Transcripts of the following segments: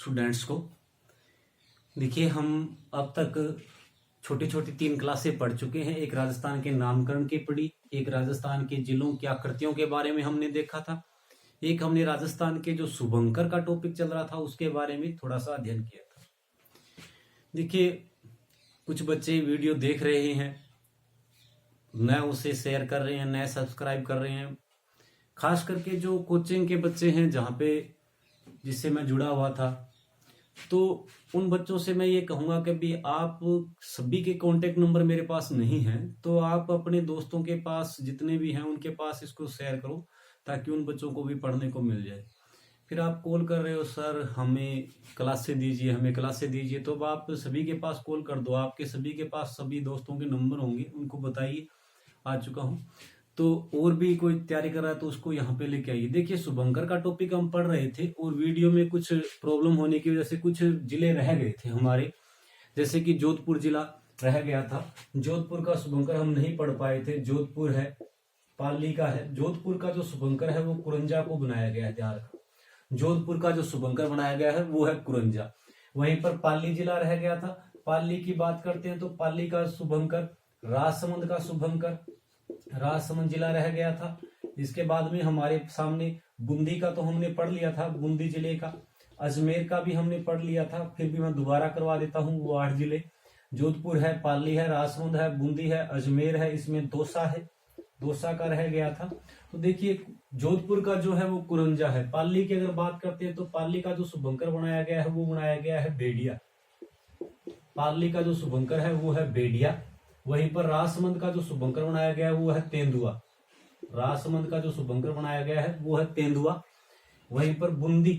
Students को। देखिए, हम अब तक छोटी छोटी 3 क्लासें पढ़ चुके हैं। एक राजस्थान के नामकरण की पढ़ी, एक राजस्थान के जिलों की आकृतियों के बारे में हमने देखा था, एक हमने राजस्थान के जो शुभंकर का टॉपिक चल रहा था उसके बारे में थोड़ा सा अध्ययन किया था। देखिए, कुछ बच्चे वीडियो देख रहे हैं, नए उसे शेयर कर रहे हैं, नए सब्सक्राइब कर रहे हैं। खास करके जो कोचिंग के बच्चे हैं जहाँ पे जिससे मैं जुड़ा हुआ था, तो उन बच्चों से मैं ये कहूँगा कि भी आप सभी के कांटेक्ट नंबर मेरे पास नहीं है, तो आप अपने दोस्तों के पास जितने भी हैं उनके पास इसको शेयर करो ताकि उन बच्चों को भी पढ़ने को मिल जाए। फिर आप कॉल कर रहे हो, सर हमें क्लासें दीजिए, हमें क्लासें दीजिए, तो अब आप सभी के पास कॉल कर दो। आपके सभी के पास सभी दोस्तों के नंबर होंगे, उनको बताइए आ चुका हूँ। तो और भी कोई तैयारी कर रहा है तो उसको यहाँ पे लेके आइए। देखिए, शुभंकर का टॉपिक हम पढ़ रहे थे और वीडियो में कुछ प्रॉब्लम होने की वजह से कुछ जिले रह गए थे हमारे, जैसे कि जोधपुर जिला रह गया था। जोधपुर का शुभंकर हम नहीं पढ़ पाए थे। जोधपुर है, पाली का है। जोधपुर का जो शुभंकर है वो कुरंजा को बनाया गया है, ध्यान रखना। जोधपुर का जो शुभंकर बनाया गया है वो है कुरंजा। वहीं पर पाली जिला रह गया था। पाली की बात करते हैं तो पाली का शुभंकर, राजसमंद का शुभंकर, राजसमंद जिला रह गया था। इसके बाद में हमारे सामने बूंदी का तो हमने पढ़ लिया था, बूंदी जिले का। अजमेर का भी हमने पढ़ लिया था, फिर भी मैं दोबारा करवा देता हूँ, वो 8 जिले। जोधपुर है, पाली है, राजसमंद है, बूंदी है, अजमेर है, इसमें दौसा है, दौसा का रह गया था। तो देखिए, जोधपुर का जो है वो कुरंजा है। पाली की अगर बात करते हैं तो पाली का जो शुभंकर बनाया गया है वो बनाया गया है बेडिया। पाली का जो शुभंकर है वो है बेडिया। वहीं पर राजसमंद का जो शुभंकर बनाया गया है वो है तेंदुआ। राजसमंद का जो शुभंकर बनाया गया है वो है तेंदुआ। वहीं पर बूंदी,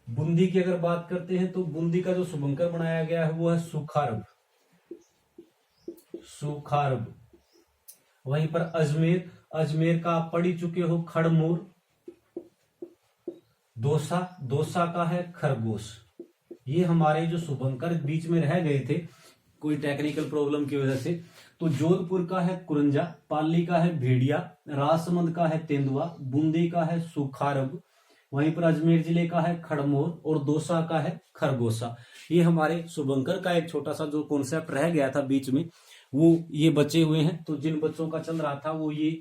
बूंदी की अगर बात करते हैं तो बूंदी का जो शुभंकर बनाया गया है वो है सुखारब, सुखारब। वहीं पर अजमेर, अजमेर का आप पढ़ ही चुके हो, खड़मोर। दौसा, दौसा का है खरगोश। ये हमारे जो शुभंकर बीच में रह गए थे कोई टेक्निकल प्रॉब्लम की वजह से। तो जोधपुर का है कुरंजा, पाली का है भेड़िया, राजसमंद का है तेंदुआ, बूंदी का है सुखारब, वहीं पर अजमेर जिले का है खड़मोर और दौसा का है खरगोशा। ये हमारे शुभंकर का एक छोटा सा जो कॉन्सेप्ट रह गया था बीच में, वो ये बचे हुए हैं। तो जिन बच्चों का चल रहा था वो ये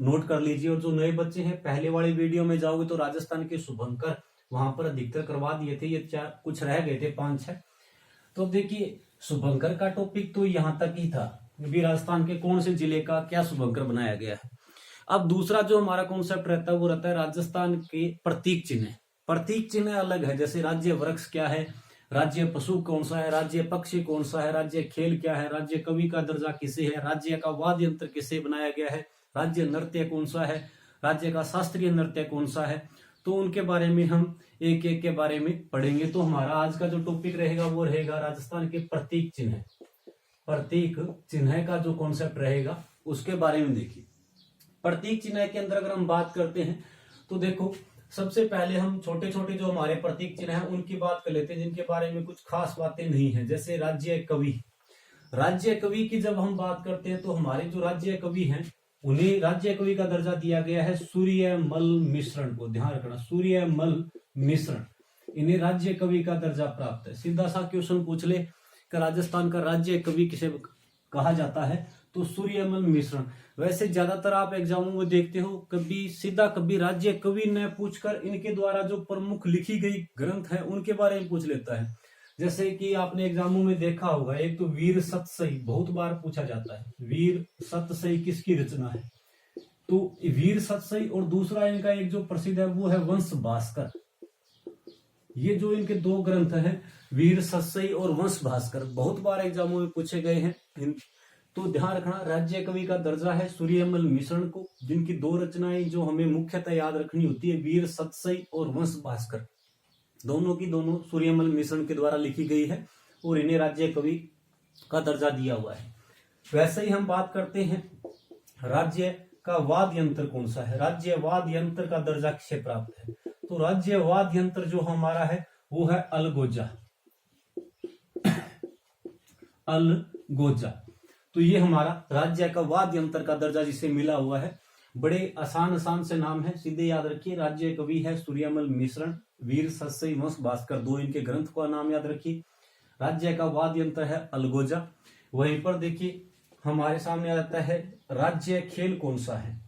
नोट कर लीजिए। और जो नए बच्चे हैं, पहले वाली वीडियो में जाओगे तो राजस्थान के शुभंकर वहां पर अधिकतर करवा दिए थे, ये 4 कुछ रह गए थे, 5-6। तो देखिए, शुभंकर का टॉपिक तो यहां तक ही था, भी राजस्थान के कौन से जिले का क्या शुभंकर बनाया गया है। अब दूसरा जो हमारा कॉन्सेप्ट रहता है वो रहता है राजस्थान के प्रतीक चिन्ह। प्रतीक चिन्ह अलग है, जैसे राज्य वृक्ष क्या है, राज्य पशु कौन सा है, राज्य पक्षी कौन सा है, राज्य खेल क्या है, राज्य कवि का दर्जा किसे है, राज्य का वाद्य यंत्र किसे बनाया गया है, राज्य नृत्य कौन सा है, राज्य का शास्त्रीय नृत्य कौन सा है। तो उनके बारे में हम एक एक के बारे में पढ़ेंगे। तो हमारा आज का जो टॉपिक रहेगा वो रहेगा राजस्थान के प्रतीक चिन्ह। प्रतीक चिन्ह का जो कॉन्सेप्ट रहेगा उसके बारे में देखिए। प्रतीक चिन्ह के अंदर अगर हम बात करते हैं तो देखो, सबसे पहले हम छोटे छोटे जो हमारे प्रतीक चिन्ह हैं उनकी बात कर लेते हैं, जिनके बारे में कुछ खास बातें नहीं है। जैसे राज्य कवि, राज्य कवि की जब हम बात करते हैं तो हमारे जो राज्य कवि हैं उन्हें राज्य कवि का दर्जा दिया गया है सूर्यमल मिश्रण को। ध्यान रखना, सूर्यमल मिश्रण, इन्हें राज्य कवि का दर्जा प्राप्त है। सीधा सा क्वेश्चन पूछ ले कि राजस्थान का राज्य कवि किसे कहा जाता है, तो सूर्यमल मिश्रण। वैसे ज्यादातर आप एग्जामों में देखते हो, कभी सीधा कभी राज्य कवि न पूछकर इनके द्वारा जो प्रमुख लिखी गई ग्रंथ है उनके बारे में पूछ लेता है। जैसे कि आपने एग्जामों में देखा होगा, एक तो वीर सतसई बहुत बार पूछा जाता है। वीर सतसई किसकी रचना है, तो वीर सतसई, और दूसरा इनका एक जो प्रसिद्ध है वो है वंश भास्कर। ये जो इनके 2 ग्रंथ हैं, वीर सतसई और वंश भास्कर, बहुत बार एग्जामों में पूछे गए हैं। तो ध्यान रखना, राज्य कवि का दर्जा है सूर्यमल मिश्रण को, जिनकी 2 रचनाएं जो हमें मुख्यतः याद रखनी होती है, वीर सतसई और वंश भास्कर, दोनों की दोनों सूर्यमल मिश्रण के द्वारा लिखी गई है और इन्हें राज्य कवि का दर्जा दिया हुआ है। वैसे ही हम बात करते हैं राज्य का वाद्य यंत्र कौन सा है, राज्य वाद्य यंत्र का दर्जा किसे प्राप्त है, तो राज्य वाद्य यंत्र जो हमारा है वो है अलगोजा। अलगोजा, तो ये हमारा राज्य का वाद्य यंत्र का दर्जा जिसे मिला हुआ है बड़े आसान आसान से नाम है, सीधे याद रखिए। राज्य कवि है सूर्यमल मिश्रण, वीर सस्यई वंश भास्कर, दो इनके ग्रंथ का नाम याद रखिए। राज्य का वाद्य यंत्र है अलगोजा। वहीं पर देखिए हमारे सामने आ जाता है राज्य खेल कौन सा है,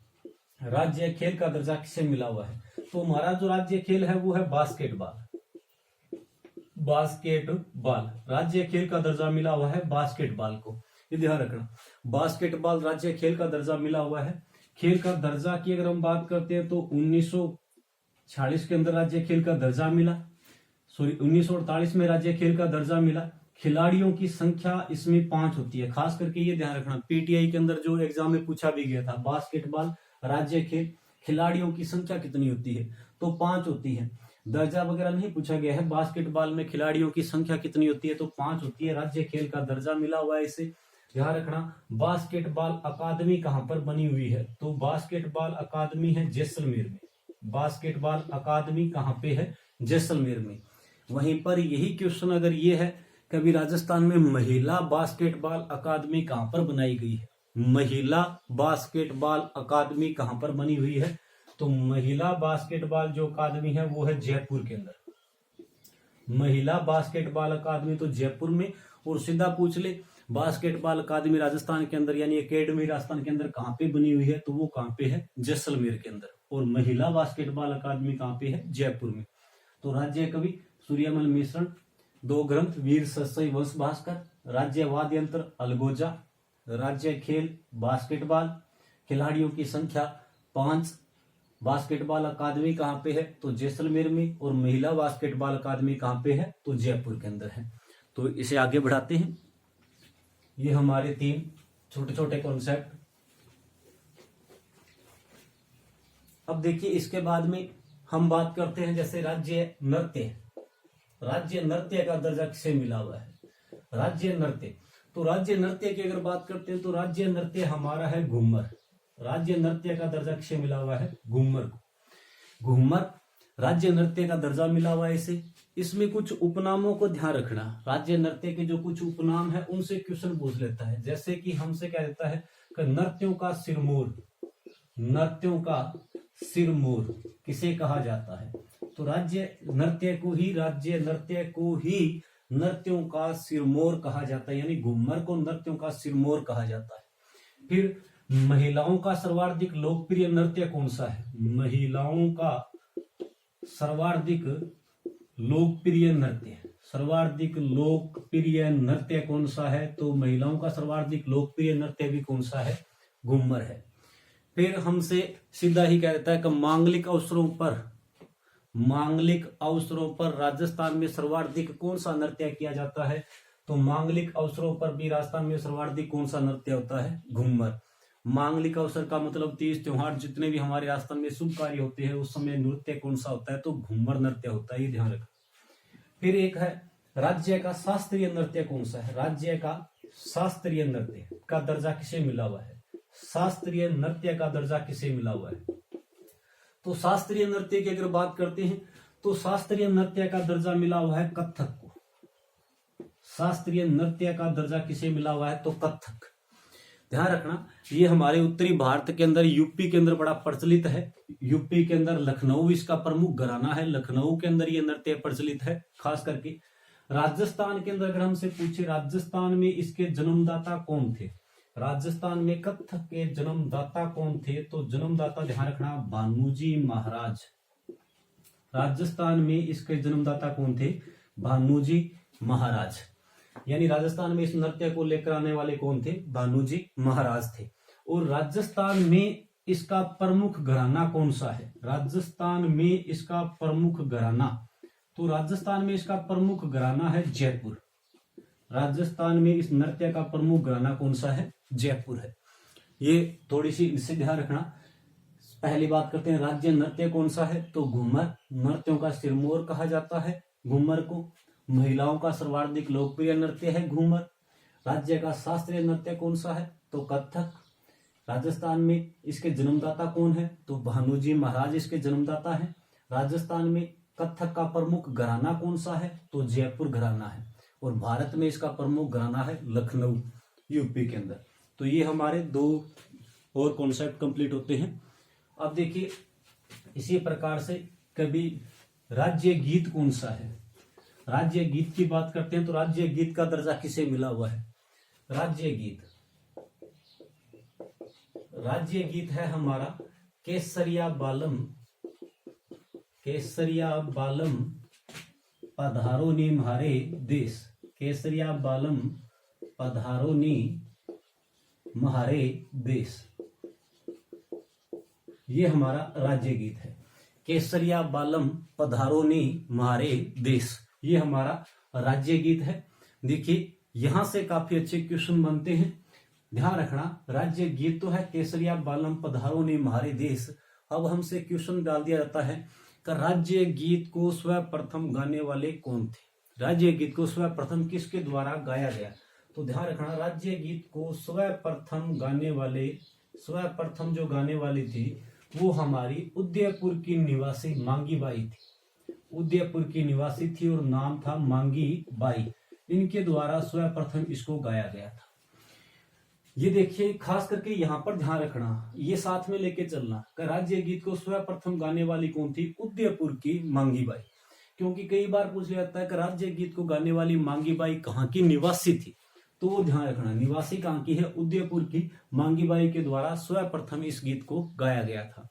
राज्य खेल का दर्जा किसे मिला हुआ है। तो हमारा जो राज्य खेल है वो है बास्केटबॉल। बास्केटबॉल राज्य खेल का दर्जा मिला हुआ है बास्केटबॉल को, ये ध्यान रखना। बास्केटबॉल राज्य खेल का दर्जा मिला हुआ है। खेल का दर्जा की अगर हम बात करते हैं तो 1946 के अंदर राज्य खेल का दर्जा मिला, सॉरी 1948 में राज्य खेल का दर्जा मिला। खिलाड़ियों की संख्या इसमें 5 होती है, खास करके ये ध्यान रखना। पीटीआई के अंदर जो एग्जाम में पूछा भी गया था, बास्केटबॉल राज्य खेल खिलाड़ियों की संख्या कितनी होती है, तो 5 होती है। दर्जा वगैरह नहीं पूछा गया है, बास्केटबॉल में खिलाड़ियों की संख्या कितनी होती है, तो 5 होती है। राज्य खेल का दर्जा मिला हुआ है इसे, ध्यान रखना। बास्केटबॉल अकादमी कहां पर बनी हुई है, तो बास्केटबॉल अकादमी है जैसलमेर में। बास्केटबॉल अकादमी कहां पे है, जैसलमेर में। वहीं पर यही क्वेश्चन अगर ये है कभी राजस्थान में महिला बास्केटबॉल अकादमी कहां पर बनाई गई है, महिला बास्केटबॉल अकादमी कहां पर बनी हुई है, तो महिला बास्केटबॉल जो अकादमी है वो है जयपुर के अंदर। महिला बास्केटबॉल अकादमी तो जयपुर में। और सीधा पूछ ले बास्केटबॉल अकादमी राजस्थान के अंदर यानी एकेडमी राजस्थान के अंदर कहां पे बनी हुई है, तो वो कहां पे है, जैसलमेर के अंदर। और महिला बास्केटबॉल अकादमी कहां पे है, जयपुर में। तो राज्य कवि सूर्यमल मिश्रण, दो ग्रंथ वीर सस्यई वंश भास्कर, राज्य वाद्य यंत्र अलगोजा, राज्य खेल बास्केटबॉल, खिलाड़ियों की संख्या 5, बास्केटबॉल अकादमी कहां पे है, तो जैसलमेर में। और महिला बास्केटबॉल अकादमी कहां पे है, तो जयपुर के अंदर है। तो इसे आगे बढ़ाते हैं। ये हमारे 3 छोटे छोटे कॉन्सेप्ट। अब देखिए इसके बाद में हम बात करते हैं जैसे राज्य नृत्य। राज्य नृत्य का दर्जा किसे मिला हुआ है, राज्य नृत्य। तो राज्य नृत्य की अगर बात करते हैं तो राज्य नृत्य हमारा है घूमर। राज्य नृत्य का दर्जा किसे मिला हुआ है, घूमर को। घूमर राज्य नृत्य का दर्जा मिला हुआ है इसे। इसमें कुछ उपनामों को ध्यान रखना। राज्य नृत्य के जो कुछ उपनाम है उनसे क्वेश्चन पूछ लेता है। जैसे कि हमसे कह देता है कि नृत्यों का सिरमौर, नृत्यों का सिरमौर किसे कहा जाता है, तो राज्य नृत्य को ही नृत्यों का सिरमौर कहा जाता है, यानी घूमर को नृत्यों का सिरमौर कहा जाता है। फिर महिलाओं का सर्वाधिक लोकप्रिय नृत्य कौन सा है, महिलाओं का सर्वाधिक लोकप्रिय नृत्य, सर्वाधिक लोकप्रिय नृत्य कौन सा है, तो महिलाओं का सर्वाधिक लोकप्रिय नृत्य भी कौन सा है, घूमर है। फिर हमसे सीधा ही कह देता है कि मांगलिक अवसरों पर राजस्थान में सर्वाधिक कौन सा नृत्य किया जाता है, तो मांगलिक अवसरों पर भी राजस्थान में सर्वाधिक कौन सा नृत्य होता है, घूमर। मांगलिक अवसर का मतलब तीज त्योहार जितने भी हमारे राजस्थान में शुभ कार्य होते हैं उस समय नृत्य कौन सा होता है, तो घूमर नृत्य होता है, ये ध्यान रखना। फिर एक है राज्य का शास्त्रीय नृत्य कौन सा है, राज्य का शास्त्रीय नृत्य का दर्जा किसे मिला हुआ है, शास्त्रीय नृत्य का दर्जा किसे मिला हुआ है। तो शास्त्रीय नृत्य की अगर बात करते हैं तो शास्त्रीय नृत्य का दर्जा मिला हुआ है कथक को। शास्त्रीय नृत्य का दर्जा किसे मिला हुआ है, तो कथक। ध्यान रखना ये हमारे उत्तरी भारत के अंदर यूपी के अंदर बड़ा प्रचलित है। यूपी के अंदर लखनऊ इसका प्रमुख घराना है, लखनऊ के अंदर ये नृत्य प्रचलित है। खास करके राजस्थान के अंदर अगर हमसे पूछे राजस्थान में इसके जन्मदाता कौन थे, राजस्थान में कथक के जन्मदाता कौन थे, तो जन्मदाता ध्यान रखना भानुजी महाराज। राजस्थान में इसके जन्मदाता कौन थे, भानुजी महाराज। यानी राजस्थान में इस नृत्य को लेकर आने वाले कौन थे, भानुजी महाराज थे। और राजस्थान में इसका प्रमुख घराना कौन सा है, राजस्थान में इसका प्रमुख घराना, तो राजस्थान में इसका प्रमुख घराना है जयपुर। राजस्थान में इस नृत्य का प्रमुख घराना कौन सा है, जयपुर है। ये थोड़ी सी इससे ध्यान रखना। पहली बात करते हैं राज्य नृत्य कौन सा है, तो घूमर। नृत्यों का सिरमौर कहा जाता है घूमर को। महिलाओं का सर्वाधिक लोकप्रिय नृत्य है घूमर। राज्य का शास्त्रीय नृत्य कौन सा है, तो कथक। राजस्थान में इसके जन्मदाता कौन है, तो भानुजी महाराज इसके जन्मदाता है। राजस्थान में कथक का प्रमुख घराना कौन सा है, तो जयपुर घराना है। और भारत में इसका प्रमुख घराना है लखनऊ, यूपी के अंदर। तो ये हमारे 2 और कॉन्सेप्ट कंप्लीट होते हैं। अब देखिए इसी प्रकार से कभी राज्य गीत कौन सा है, राज्य गीत की बात करते हैं तो राज्य गीत का दर्जा किसे मिला हुआ है, राज्य गीत, राज्य गीत है हमारा केसरिया बालम, केसरिया बालम पधारो नी म्हारे देश, केसरिया बालम पधारो नी म्हारे देश, ये हमारा राज्य गीत है। केसरिया बालम पधारो नी म्हारे देश, ये हमारा राज्य गीत है। देखिए यहां से काफी अच्छे क्वेश्चन बनते हैं, ध्यान रखना। राज्य गीत तो है केसरिया बालम पधारो नी म्हारे देश। अब हमसे क्वेश्चन डाल दिया जाता है कि राज्य गीत को सर्वप्रथम गाने वाले कौन थे, राज्य गीत को सर्वप्रथम किसके द्वारा गाया गया। तो ध्यान रखना राज्य गीत को सर्वप्रथम गाने वाले, सर्वप्रथम जो गाने वाली थी वो हमारी उदयपुर की निवासी मांगी बाई थी, उदयपुर की निवासी थी और नाम था मांगी बाई। इनके द्वारा सर्वप्रथम इसको गाया गया था। ये देखिए खास करके यहाँ पर ध्यान रखना, ये साथ में लेके चलना कि राज्य गीत को सर्वप्रथम गाने वाली कौन थी, उदयपुर की मांगी बाई। क्योंकि कई बार पूछ लिया जाता है कि राज्य गीत को गाने वाली मांगी बाई कहाँ की निवासी थी, तो वो ध्यान रखना निवासी कहाँ की है, उदयपुर की मांगी बाई के द्वारा सर्वप्रथम इस गीत को गाया गया था।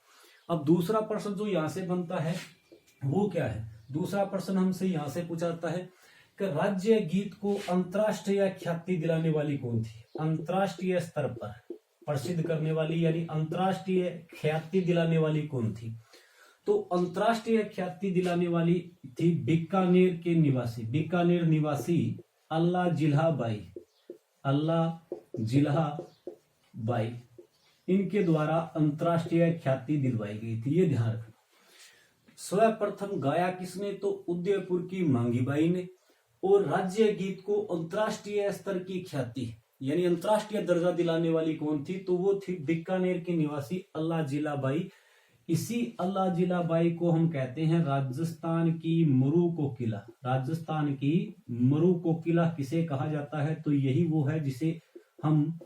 अब दूसरा प्रश्न जो यहाँ से बनता है वो क्या है, दूसरा प्रश्न हमसे यहाँ से पूछा जाता है कि राज्य गीत को अंतरराष्ट्रीय ख्याति दिलाने वाली कौन थी, अंतरराष्ट्रीय स्तर पर प्रसिद्ध करने वाली यानी अंतरराष्ट्रीय ख्याति दिलाने वाली कौन थी। तो अंतरराष्ट्रीय ख्याति दिलाने वाली थी बीकानेर के निवासी, बीकानेर निवासी अल्लाह जिल्हा बाई, अल्लाह जिल्हा बाई, इनके द्वारा अंतरराष्ट्रीय ख्याति दिलवाई गई थी। ये ध्यान रखना। सर्वप्रथम गाया किसने, तो उदयपुर की मांगी बाई ने। और राज्य गीत को अंतरराष्ट्रीय स्तर की ख्याति यानी अंतरराष्ट्रीय दर्जा दिलाने वाली कौन थी, तो वो थी बीकानेर की निवासी अल्लाह जिला बाई। इसी अल्लाह जिला बाई को हम कहते हैं राजस्थान की मरु कोकिला, राजस्थान की मरु कोकिला किसे कहा जाता है, तो यही वो है जिसे हम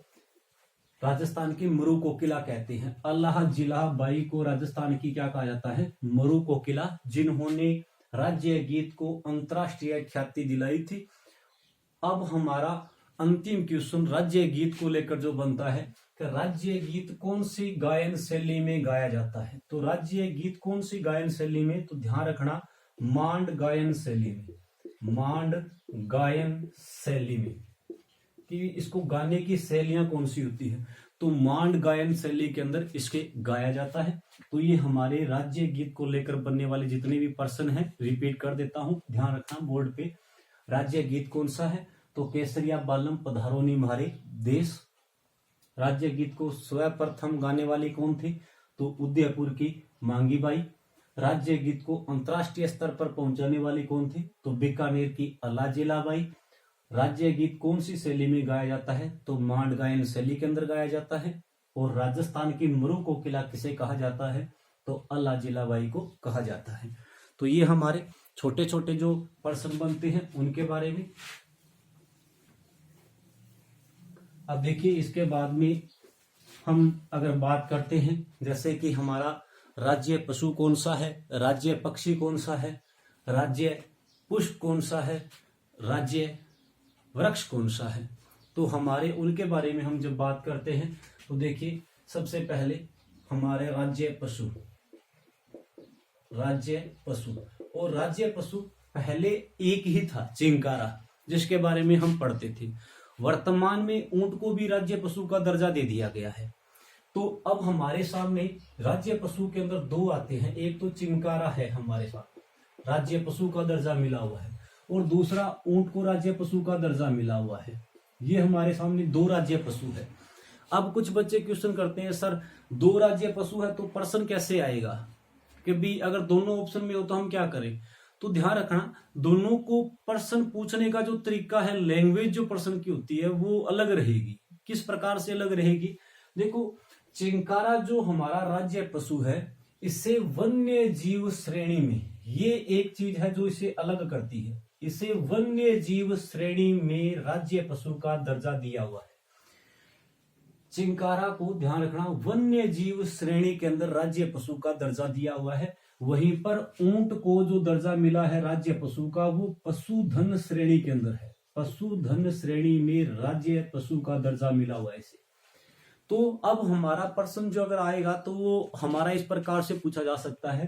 राजस्थान की मरु कोकिला कहते हैं। अल्लाह जिला बाई को राजस्थान की क्या कहा जाता है, मरु कोकिला, जिन्होंने राज्य गीत को अंतरराष्ट्रीय ख्याति दिलाई थी। अब हमारा अंतिम क्वेश्चन राज्य गीत को लेकर जो बनता है कि राज्य गीत कौन सी गायन शैली में गाया जाता है, तो राज्य गीत कौन सी गायन शैली में, तो ध्यान रखना मांड गायन शैली में, मांड गायन शैली में। कि इसको गाने की शैलियां कौन सी होती है, तो मांड गायन शैली के अंदर इसके गाया जाता है। तो ये हमारे राज्य गीत को लेकर बनने वाले जितने भी प्रश्न हैं रिपीट कर देता हूं, ध्यान रखना बोर्ड पे। राज्य गीत कौन सा है, तो केसरिया बालम पधारो नी म्हारे देश। राज्य गीत को सर्वप्रथम गाने वाली कौन थी, तो उदयपुर की मांगी बाई। राज्य गीत को अंतरराष्ट्रीय स्तर पर पहुंचाने वाली कौन थी, तो बीकानेर की अल्लाह जिला बाई। राज्य गीत कौन सी शैली में गाया जाता है, तो मांड गायन शैली के अंदर गाया जाता है। और राजस्थान की मरु कोकिला किसे कहा जाता है, तो अल्लाह जिला बाई को कहा जाता है। तो ये हमारे छोटे छोटे जो प्रश्न बनते हैं उनके बारे में। अब देखिए इसके बाद में हम अगर बात करते हैं जैसे कि हमारा राज्य पशु कौन सा है, राज्य पक्षी कौन सा है, राज्य पुष्प कौन सा है, राज्य वृक्ष कौन सा है, तो हमारे उनके बारे में हम जब बात करते हैं तो देखिए सबसे पहले हमारे राज्य पशु, राज्य पशु। और राज्य पशु पहले एक ही था चिंकारा, जिसके बारे में हम पढ़ते थे। वर्तमान में ऊंट को भी राज्य पशु का दर्जा दे दिया गया है। तो अब हमारे सामने राज्य पशु के अंदर दो आते हैं, एक तो चिंकारा है हमारे साथ राज्य पशु का दर्जा मिला हुआ है, और दूसरा ऊंट को राज्य पशु का दर्जा मिला हुआ है। ये हमारे सामने दो राज्य पशु है। अब कुछ बच्चे क्वेश्चन करते हैं सर दो राज्य पशु है तो प्रश्न कैसे आएगा, कि भी अगर दोनों ऑप्शन में हो तो हम क्या करें। तो ध्यान रखना दोनों को प्रश्न पूछने का जो तरीका है, लैंग्वेज जो प्रश्न की होती है वो अलग रहेगी। किस प्रकार से अलग रहेगी, देखो चिंकारा जो हमारा राज्य पशु है इससे वन्य जीव श्रेणी में ये एक चीज है जो इसे अलग करती है, इसे वन्य जीव श्रेणी में राज्य पशु का दर्जा दिया हुआ है। चिंकारा को ध्यान रखना वन्य जीव श्रेणी के अंदर राज्य पशु का दर्जा दिया हुआ है। वहीं पर ऊंट को जो दर्जा मिला है राज्य पशु का, वो पशुधन श्रेणी के अंदर है। पशुधन श्रेणी में राज्य पशु का दर्जा मिला हुआ है इसे। तो अब हमारा प्रश्न जो अगर आएगा तो वो हमारा इस प्रकार से पूछा जा सकता है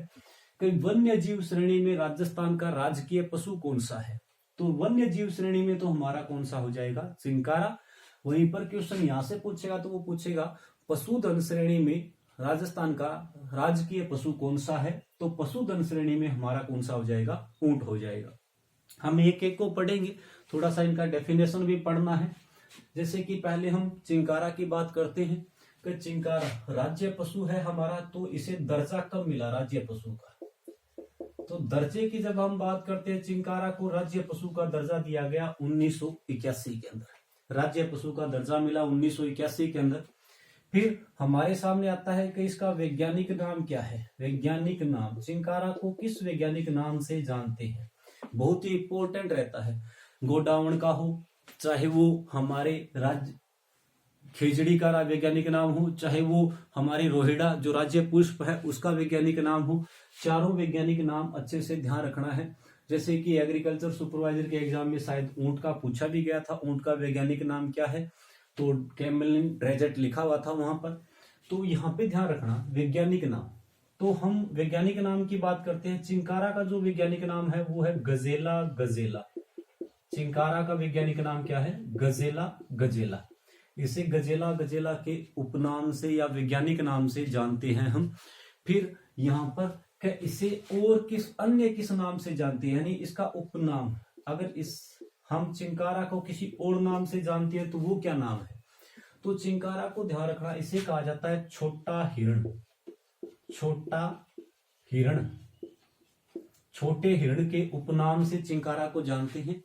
कि वन्य जीव श्रेणी में राजस्थान का राजकीय पशु कौन सा है। तो वन्य जीव श्रेणी में तो हमारा कौन सा हो जाएगा, चिंकारा। वहीं पर क्वेश्चन यहां से पूछेगा तो वो पूछेगा पशुधन श्रेणी में राजस्थान का राजकीय पशु कौन सा है। तो पशुधन श्रेणी में हमारा कौन सा हो जाएगा, ऊंट हो जाएगा। हम एक एक को पढ़ेंगे, थोड़ा सा इनका डेफिनेशन भी पढ़ना है। जैसे कि पहले हम चिंकारा की बात करते हैं कि चिंकारा राज्य पशु है हमारा, तो इसे दर्जा कब मिला राज्य पशु का। तो दर्जे की जब हम बात करते हैं, चिंकारा को राज्य पशु का दर्जा दिया गया 1981 के अंदर। राज्य पशु का दर्जा मिला 1981 के अंदर। फिर हमारे सामने आता है कि इसका वैज्ञानिक नाम क्या है। वैज्ञानिक नाम, चिंकारा को किस वैज्ञानिक नाम से जानते हैं, बहुत ही इंपॉर्टेंट रहता है। गोडावण का हो, चाहे वो हमारे राज्य खिचड़ी का वैज्ञानिक नाम हो, चाहे वो हमारे रोहिड़ा जो राज्य पुष्प है उसका वैज्ञानिक नाम हो, चारों वैज्ञानिक नाम अच्छे से ध्यान रखना है। जैसे कि एग्रीकल्चर सुपरवाइजर के एग्जाम में शायद ऊंट का पूछा भी गया था, ऊंट का वैज्ञानिक नाम क्या है, तो कैमलिन ड्रेजेट लिखा हुआ था वहां पर। तो यहाँ पे ध्यान रखना वैज्ञानिक नाम। तो हम वैज्ञानिक नाम की बात करते हैं। चिंकारा का जो वैज्ञानिक नाम है वो है गजेला गजेला। चिंकारा का वैज्ञानिक नाम क्या है, गजेला गजेला। इसे गजेला गजेला के उपनाम से या वैज्ञानिक नाम से जानते हैं हम। फिर यहाँ पर इसे और किस नाम से जानते हैं, यानी इसका उपनाम। अगर हम चिंकारा को किसी और नाम से जानते हैं तो वो क्या नाम है। तो चिंकारा को ध्यान रखना, इसे कहा जाता है छोटा हिरण। छोटा हिरण, छोटे हिरण के उपनाम से चिंकारा को जानते हैं।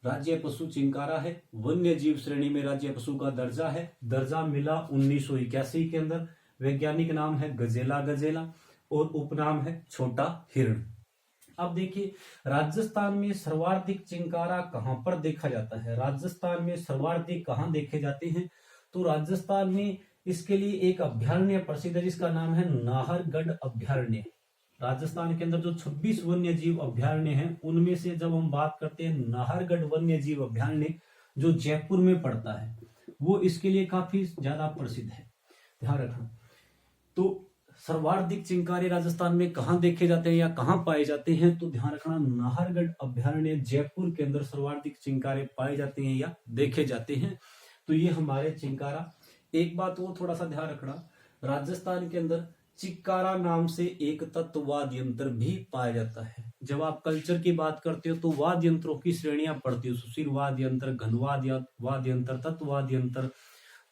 राज्य पशु चिंकारा है, वन्य जीव श्रेणी में राज्य पशु का दर्जा है। दर्जा मिला 1981 के अंदर। वैज्ञानिक नाम है गजेला गजेला और उपनाम है छोटा हिरण। अब देखिए राजस्थान में सर्वाधिक चिंकारा कहां पर देखा जाता है। राजस्थान में सर्वाधिक कहां देखे जाते हैं, तो राजस्थान में इसके लिए एक अभ्यारण्य प्रसिद्ध है जिसका नाम है नाहरगढ़ अभ्यारण्य। राजस्थान के अंदर जो 26 वन्य जीव अभ्यारण्य हैं उनमें से जब हम बात करते हैं नाहरगढ़ वन्य जीव अभ्यारण्य जो जयपुर में पड़ता है, वो इसके लिए काफी ज्यादा प्रसिद्ध है, ध्यान रखना। तो सर्वाधिक चिंकारे राजस्थान में कहां देखे जाते हैं या कहां पाए जाते हैं, तो ध्यान रखना नाहरगढ़ अभ्यारण्य जयपुर के अंदर सर्वाधिक चिंकारे पाए जाते हैं या देखे जाते हैं। तो ये हमारे चिंकारा। एक बात वो थोड़ा सा ध्यान रखना, राजस्थान के अंदर चिक्कारा नाम से एक तत्ववाद यंत्र भी पाया जाता है। जब आप कल्चर की बात करते हो तो वाद्य यंत्रों की श्रेणियां पढ़ती हो, सुशील वाद्य यंत्र, घनवाद वाद्य यंत्र, तत्ववाद यंत्र।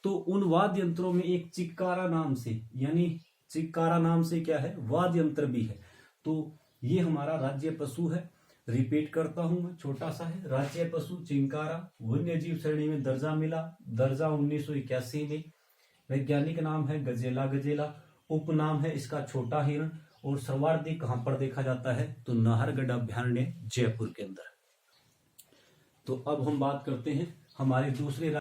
तो उन वाद्य यंत्रों में एक चिक्कारा नाम से, यानी चिक्कारा नाम से क्या है, वाद्य यंत्र भी है। तो ये हमारा राज्य पशु है। रिपीट करता हूं मैं, छोटा सा है। राज्य पशु चिंकारा, वन्य जीव श्रेणी में दर्जा मिला, दर्जा 1981 में। वैज्ञानिक नाम है गजेला गजेला, उपनाम है इसका छोटा हिरण, और सर्वाधिक कहां पर देखा जाता है, तो नाहरगढ़ अभ्यारण्य जयपुर के अंदर। तो अब हम बात करते हैं हमारे दूसरे